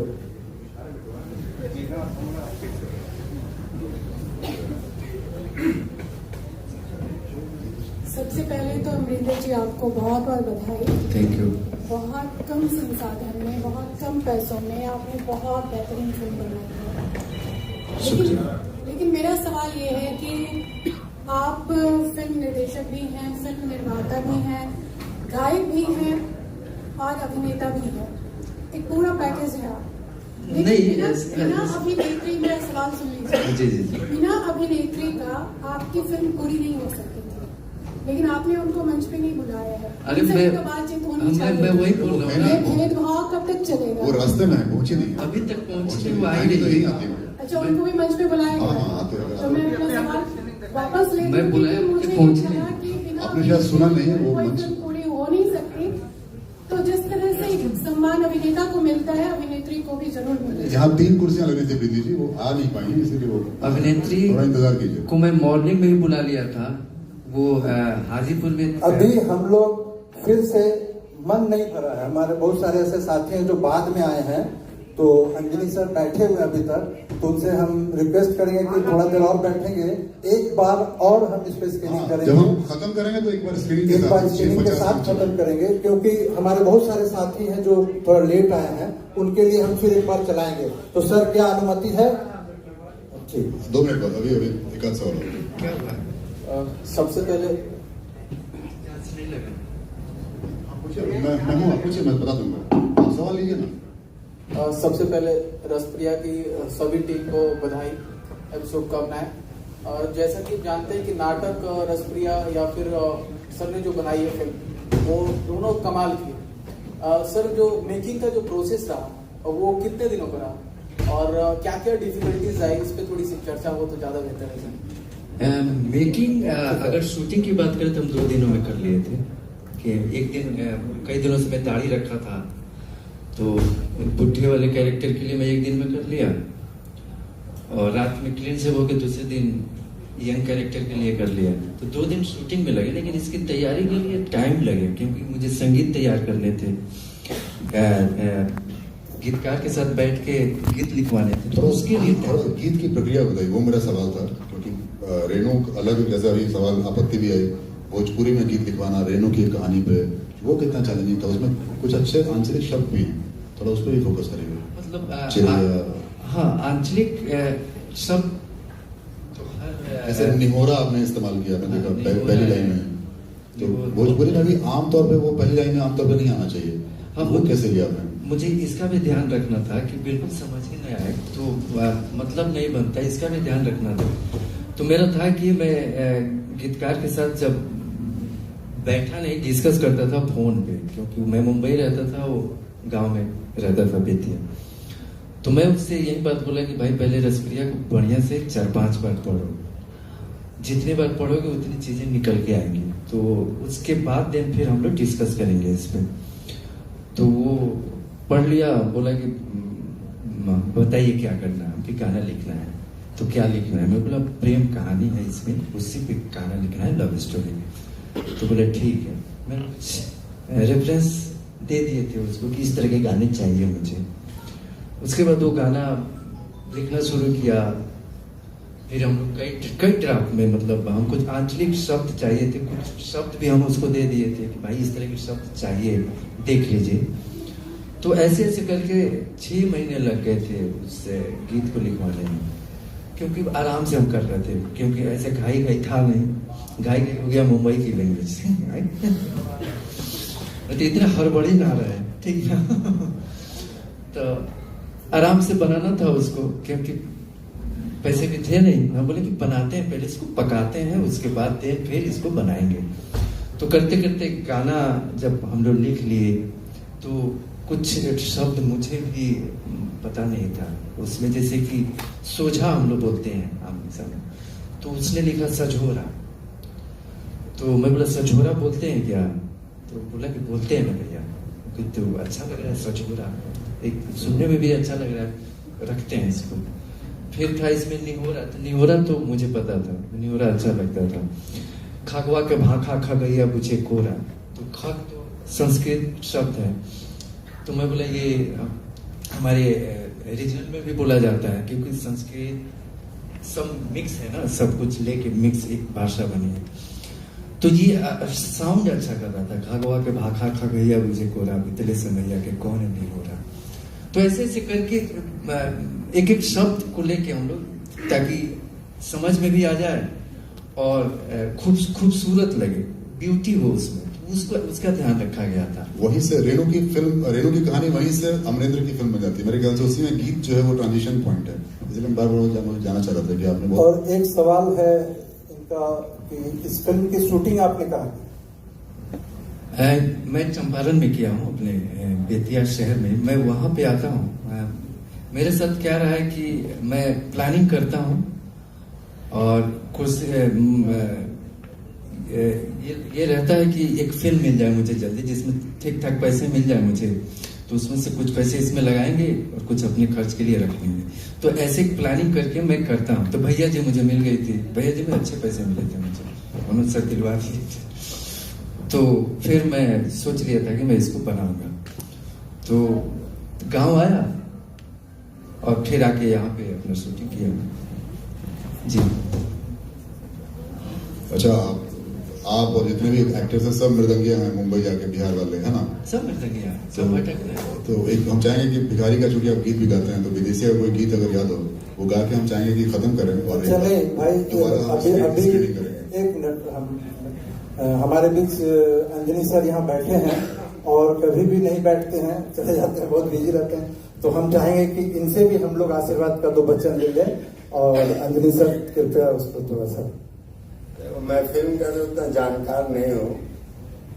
सबसे पहले तो अमरिंदर जी आपको बहुत बहुत बधाई। Thank you. बहुत कम संसाधन में, बहुत कम पैसों में आपने बहुत बेहतरीन फिल्म बनाई है। लेकिन मेरा सवाल ये है कि आप फिल्म निर्देशक भी हैं, फिल्म निर्माता भी हैं, गायक भी हैं और अभिनेता भी हैं, एक पूरा पैकेज है आप। बिना अभिनेत्री, मेरा सवाल सुन लीजिए। बिना अभिनेत्री का आपकी फिल्म पूरी नहीं हो सकती थी, लेकिन आपने उनको मंच पे नहीं बुलाया है। अरे तो बातचीत होनी चाहिए। मैं वही बोल रहा हूँ, भेदभाव कब तक चलेगा? वो रास्ते में पहुंची नहीं, अभी तक पहुंची वो आई नहीं आती। अच्छा, उनको भी मंच पे बुलाया गया, तो मैं अपना सवाल वापस लेती हूँ। मुझे आपने शायद सुना नहीं, वो मंच पूरी हो नहीं सकती, तो जिस तरह से सम्मान अभिनेता को मिलता है, अभिनेत्री को भी जरूर मिलता है। यहाँ 3 कुर्सियां लगी थी प्रीति जी, वो आ नहीं पाई, इसलिए वो अभिनेत्री थोड़ा इंतजार कीजिए। को मैं मॉर्निंग में ही बुला लिया था, वो हाजीपुर में। अभी हम लोग फिर से मन नहीं भरा है, हमारे बहुत सारे ऐसे साथी हैं जो बाद में आए हैं, तो अंजलि सर बैठे हुए अभी तक, तो उनसे हम रिक्वेस्ट करेंगे कि थोड़ा देर और बैठेंगे, एक बार और हम इस पे स्क्रीनिंग करेंगे। जब हम खत्म करेंगे तो एक बार स्क्रीनिंग के साथ खत्म करेंगे, क्योंकि हमारे बहुत सारे साथी हैं जो थोड़ा लेट आए हैं, उनके लिए हम फिर एक बार चलाएंगे। तो सर क्या अनुमति है? ठीक, 2 मिनट बाद, अभी एक आध सवाल। सबसे पहले मैं हूँ, पूछिए, मैं बता दूंगा, आप सवाल लीजिए ना। सबसे पहले रसप्रिया की सभी टीम को बधाई एवं शुभकामनाएं। और जैसा कि जानते हैं कि नाटक रसप्रिया या फिर सर ने जो बनाई है फिल्म, वो दोनों कमाल की। सर, जो मेकिंग का जो प्रोसेस रहा वो कितने दिनों का रहा, और क्या क्या डिफिकल्टीज आई, इस पर थोड़ी सी चर्चा हो तो ज्यादा बेहतर है। मेकिंग अगर शूटिंग की बात करें तो हम 2 दिनों में कर लिए थे, कि एक दिन कई दिनों से मैं दाढ़ी रखा था, तो बुढ़े वाले कैरेक्टर के लिए मैं 1 दिन में कर लिया, और रात में क्लीन से होकर दूसरे दिन यंग कैरेक्टर के लिए कर लिया। तो 2 दिन शूटिंग में लगे, लेकिन इसकी तैयारी के लिए टाइम लगे, क्योंकि मुझे संगीत तैयार करने थे, गीतकार के साथ बैठ के गीत लिखवाने थे, तो उसके लिए गीत की प्रक्रिया बताइए, वो मेरा सवाल था। क्योंकि रेणु अलग, जैसा भी सवाल आपत्ति भी आई, भोजपुरी में गीत लिखवाना रेणु की कहानी पे, वो कितना चैलेंजिंग था, उसमें कुछ अच्छे आंचलिक शब्द भी हैं, थोड़ा उस पर भी फोकस करेंगे। मतलब हाँ, आंचलिक शब्द जैसे निहोरा आपने इस्तेमाल किया, मैंने देखा पहली लाइन में, तो भोजपुरी में भी आमतौर पे वो पहली लाइन में आमतौर पे नहीं आना चाहिए। हाँ, वो कैसे लिया आपने? मुझे इसका भी ध्यान रखना था कि बिल्कुल समझ ही नहीं आए तो मतलब नहीं बनता, इसका भी ध्यान रखना था। तो मेरा था कि मैं गीतकार के साथ जब बैठा नहीं, डिस्कस करता था फोन पे, क्योंकि मैं मुंबई रहता था, वो गांव में रहता था बेतिया। तो मैं उससे यही बात बोला कि भाई पहले रसप्रिया को बढ़िया से 4-5 बार पढ़ो, जितनी बार पढ़ोगे उतनी चीजें निकल के आएंगी, तो उसके बाद देन फिर हम लोग डिस्कस करेंगे इस पे। तो वो पढ़ लिया, बोला कि बताइए क्या करना है, कि गाना लिखना है। तो क्या लिखना है? मैं बोला प्रेम कहानी है इसमें, उसी पे गाना लिखना है, लव स्टोरी। तो बोला ठीक है। मैं रेफरेंस दे दिए थे उसको कि इस तरह के गाने चाहिए मुझे। उसके बाद वो गाना लिखना शुरू किया। फिर हम लोग कई ड्राफ्ट में, मतलब हमको आंचलिक शब्द चाहिए थे, कुछ शब्द भी हम उसको दे दिए थे कि भाई इस तरह के शब्द चाहिए, देख लीजिए। तो ऐसे ऐसे करके 6 महीने लग गए थे उस गीत को लिखवाने में, क्योंकि आराम से हम कर रहे थे, क्योंकि ऐसे घाई था नहीं। घाई हो गया मुंबई की लैंग्वेज से तो इतना हड़बड़ी ना रहे, ठीक है। तो आराम से बनाना था उसको, क्योंकि पैसे भी थे नहीं। मैं बोले कि बनाते हैं, पहले इसको पकाते हैं, उसके बाद फिर इसको बनाएंगे। तो करते करते गाना जब हम लोग लिख लिए, तो कुछ शब्द मुझे भी पता नहीं था उसमें, जैसे कि सोझा हम लोग बोलते हैं आमने सामने, तो उसने लिखा सझोरा। तो मैं बोला सझोरा बोलते हैं क्या? तो बोला कि बोलते हैं ना भैया। तो अच्छा लग रहा है सझोरा, एक सुनने में भी अच्छा लग रहा है, रखते हैं इसको। फिर था इसमें निहोरा। तो निहोरा तो मुझे पता था, निहोरा अच्छा लगता था। खगवा के भाखा खगैया बुझे कोरा, तो खग तो संस्कृत शब्द है। तो मैं बोला ये हमारे रीजनल में भी बोला जाता है, क्योंकि संस्कृत सब मिक्स है ना, सब कुछ लेके मिक्स एक भाषा बनी है। तो ये साउंड अच्छा कर रहा था, खगवा के भाखा खगैया बुझे कोरा, बितले समैया के कौन नहीं हो रहा। तो ऐसे ऐसे करके एक एक शब्द को लेके हम लोग, ताकि समझ में भी आ जाए और खूबसूरत लगे, ब्यूटी हो उसमें, तो उसका ध्यान रखा गया था। वहीं से रेणु की कहानी वहीं से अमरेंद्र की फिल्म बन जाती है मेरे ख्याल से। उसी में गीत जो है वो ट्रांजिशन पॉइंट है, इसलिए मैं बार-बार जाना चाह रहा था कि आपने और एक सवाल है इनका कि इस फिल्म की शूटिंग आपने कहा की? मैं चंपारण में किया हूँ, अपने बेतिया शहर में। मैं वहां पे आता हूँ। मेरे साथ क्या रहा है कि मैं प्लानिंग करता हूँ, और कुछ ये रहता है कि एक फिल्म मिल जाए मुझे जल्दी, जिसमें ठीक ठाक पैसे मिल जाए मुझे, तो उसमें से कुछ पैसे इसमें लगाएंगे और कुछ अपने खर्च के लिए रख लेंगे। तो ऐसे प्लानिंग करके मैं करता हूँ। तो भैया जी मुझे मिल गई थी, भैया जी में अच्छे पैसे मिले थे मुझे, उन्होंने सर दिलवा दिए थे। तो फिर मैं सोच लिया था कि मैं इसको बनाऊंगा। तो गांव आया और फिर आके यहाँ पे अपना शूटिंग किया जी। अच्छा, आप और जितने भी एक्टर्स हैं सब मृदंगिया हैं, मुंबई आके बिहार वाले, है ना? सब मृदंगिया, सब भटकते हैं। तो एक हम चाहेंगे कि भिखारी का चूंकि आप गीत भी गाते हैं, तो विदेशी का कोई गीत अगर याद हो वो गा के हम चाहेंगे कि खत्म करें। और चले भाई, अभी एक मिनट, हमारे बीच अंजनी सर यहाँ बैठे हैं और कभी भी नहीं बैठते हैं, चले जाते हैं, बहुत बिजी रहते हैं। तो हम चाहेंगे कि इनसे भी हम लोग आशीर्वाद का 2 वचन ले लें। और अंजनी सर कृपया उसको थोड़ा सा। मैं फिल्म का तो उतना जानकार नहीं हूँ,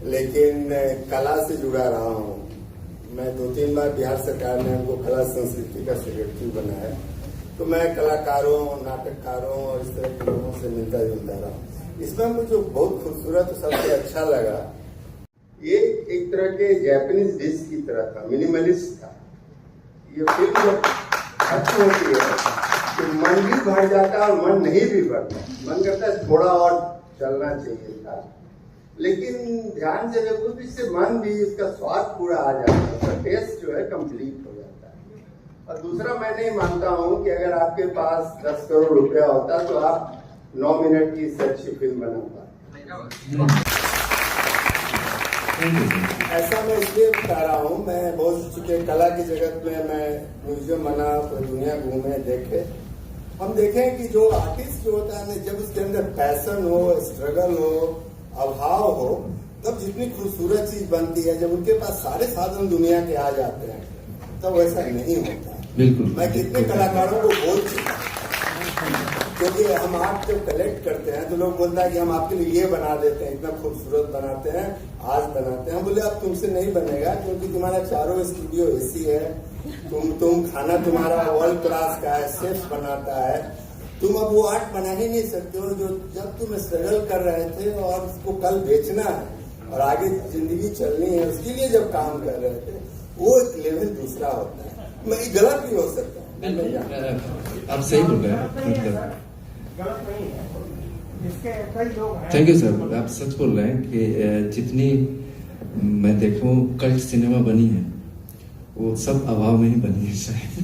लेकिन कला से जुड़ा रहा हूँ। मैं 2-3 बार बिहार सरकार ने हमको कला संस्कृति का सेक्रेटरी बनाया, तो मैं कलाकारों, नाटककारों और इस तरह के लोगों से मिलता जुलता रहा। इसमें मुझे बहुत खूबसूरत और सबसे अच्छा लगा, ये एक तरह के जापानीज डिश की तरह था, मिनिमलिस्ट था। ये फिल्म जब अच्छी होती है तो मन भी भर जाता है और मन नहीं भी भरता, मन करता है थोड़ा और चलना चाहिए था, लेकिन ध्यान से देखो तो इससे मन भी, इसका स्वाद पूरा आ जाता है, उसका टेस्ट जो है कंप्लीट हो जाता है। और दूसरा, मैं नहीं मानता हूँ कि अगर आपके पास 10 करोड़ रुपया होता तो आप 9 मिनट की इससे अच्छी फिल्म बना पाते। ऐसा मैं इसलिए बता रहा हूँ, मैं बहुत चुके कला की जगत में, मैं म्यूजियम बना, पूरी दुनिया घूमे, देखे, हम देखें कि जो आर्टिस्ट जो होता है, जब उसके अंदर पैशन हो, स्ट्रगल हो, अभाव हो, तब जितनी खूबसूरत चीज बनती है। जब उनके पास सारे साधन दुनिया के आ जाते हैं, तब वैसा नहीं होता। बिल्कुल। मैं कितने कलाकारों को बोल चुका क्योंकि हम आर्ट जब कलेक्ट करते हैं तो लोग बोलता है कि हम आपके लिए ये बना देते हैं, इतना खूबसूरत बनाते हैं, आज बनाते हैं। हम बोले अब तुमसे नहीं बनेगा क्योंकि तुम्हारा चारों स्टूडियो एसी है, तुम खाना तुम्हारा वर्ल्ड क्लास का है, शेफ बनाता है, तुम अब वो आर्ट बना ही नहीं सकते हो जो जब तुम स्ट्रगल कर रहे थे और उसको कल बेचना है और आगे जिंदगी चलनी है, उसके लिए जब काम कर रहे थे, वो एक लेवल दूसरा होता है। मैं गलत भी हो सकता हूँ, आप सही बोल रहे हैं, थैंक यू सर। आप सच बोल रहे हैं कि जितनी मैं देखूं कल्ट सिनेमा बनी है वो सब अभाव में ही बनी है शायद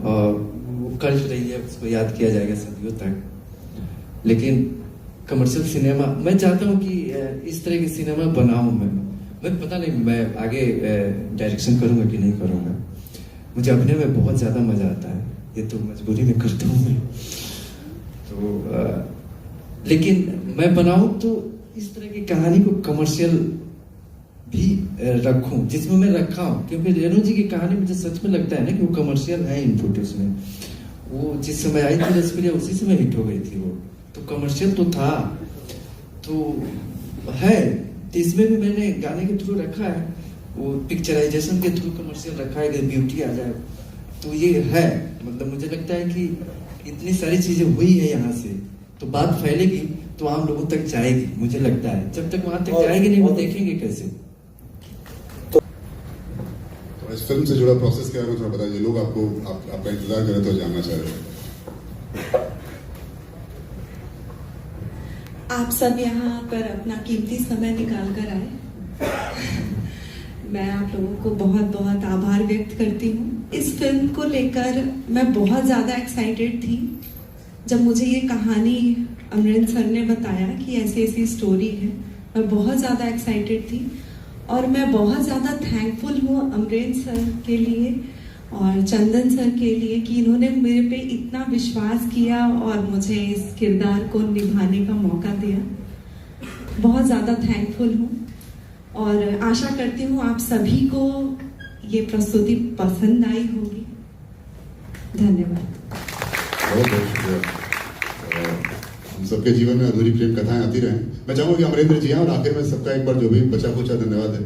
और वो कल्ट रही है, उसको याद किया जाएगा सदियों तक। लेकिन कमर्शियल सिनेमा मैं चाहता हूँ कि इस तरह की सिनेमा बनाऊं मैं पता नहीं मैं आगे डायरेक्शन करूंगा कि नहीं करूंगा। मुझे अपने में बहुत ज्यादा मजा आता है, ये तो मजबूरी में करता हूँ मैं तो लेकिन मैं बनाऊं तो इस तरह की कहानी को कमर्शियल भी रखूं जिसमें मैं रखा हूं, क्योंकि रेणु जी की कहानी मुझे सच में लगता है ना कि वो कमर्शियल है इनपुट उसमें। वो जिस समय आई थी रसप्रिया उसी समय हिट हो गई थी, वो तो कमर्शियल तो था तो है। तो इसमें भी मैंने गाने के थ्रू रखा है, वो पिक्चराइजेशन के थ्रू कमर्शियल रखा है कि ब्यूटी आ जाए, तो ये है। मतलब मुझे लगता है कि इतनी सारी चीजें हुई है यहाँ से तो बात फैलेगी तो आम लोगों तक जाएगी। मुझे लगता है जब तक वहां तक जाएगी नहीं वो देखेंगे कैसे। तो इस फिल्म से जुड़ा प्रोसेस क्या है थोड़ा बताइए, लोग आपका इंतजार करें तो जानना चाह रहे हैं। आप सब यहाँ पर अपना कीमती समय निकाल कर आए, मैं आप लोगों को बहुत बहुत आभार व्यक्त करती हूँ। इस फिल्म को लेकर मैं बहुत ज़्यादा एक्साइटेड थी जब मुझे ये कहानी अमरेंद्र सर ने बताया कि ऐसी ऐसी स्टोरी है। मैं बहुत ज़्यादा एक्साइटेड थी और मैं बहुत ज़्यादा थैंकफुल हूँ अमरेंद्र सर के लिए और चंदन सर के लिए कि इन्होंने मेरे पे इतना विश्वास किया और मुझे इस किरदार को निभाने का मौका दिया। बहुत ज़्यादा थैंकफुल हूँ और आशा करती हूँ आप सभी को ये प्रस्तुति पसंद आई होगी। धन्यवाद। बहुत बहुत शुक्रिया। हम सबके जीवन में अधूरी प्रेम कथाएं आती रहें। मैं चाहूँगा कि अमरेंद्र जी और आखिर में सबका एक बार जो भी बचा कुचा धन्यवाद है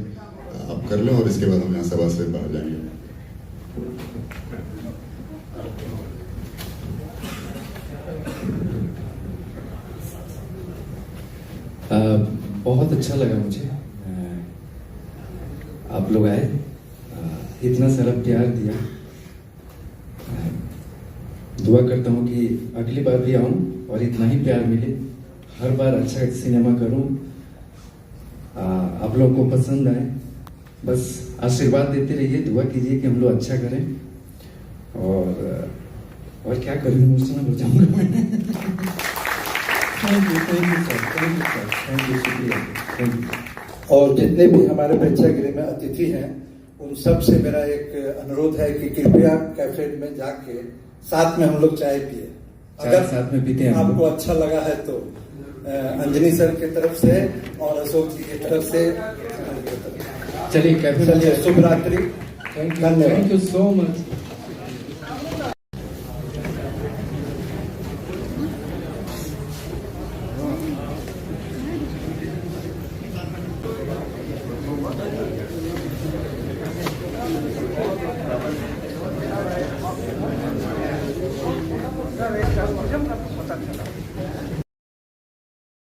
आप कर लें और इसके बाद हम यहाँ सभा से बाहर जाएंगे। बहुत अच्छा लगा मुझे आप लोग आए, इतना सारा प्यार दिया। दुआ करता हूँ कि अगली बार भी आऊँ और इतना ही प्यार मिले, हर बार अच्छा सिनेमा करूँ, आप लोगों को पसंद आए। बस आशीर्वाद देते रहिए, दुआ कीजिए कि हम लोग अच्छा करें और क्या करूँ इमोशनल हो जाऊंगा मैं। Thank you sir, thank you sir, thank you, शुक्रिया, थैंक यू। और जितने भी हमारे प्रेक्षागृह में अतिथि हैं उन सब से मेरा एक अनुरोध है कि कृपया कैफे में जाके साथ में हम लोग चाय पिए। अगर साथ में पीते हैं आपको अच्छा लगा है तो अंजनी सर की तरफ से और अशोक जी की तरफ से चलिए कैफे, शुभ रात्रि, थैंक यू सो मच।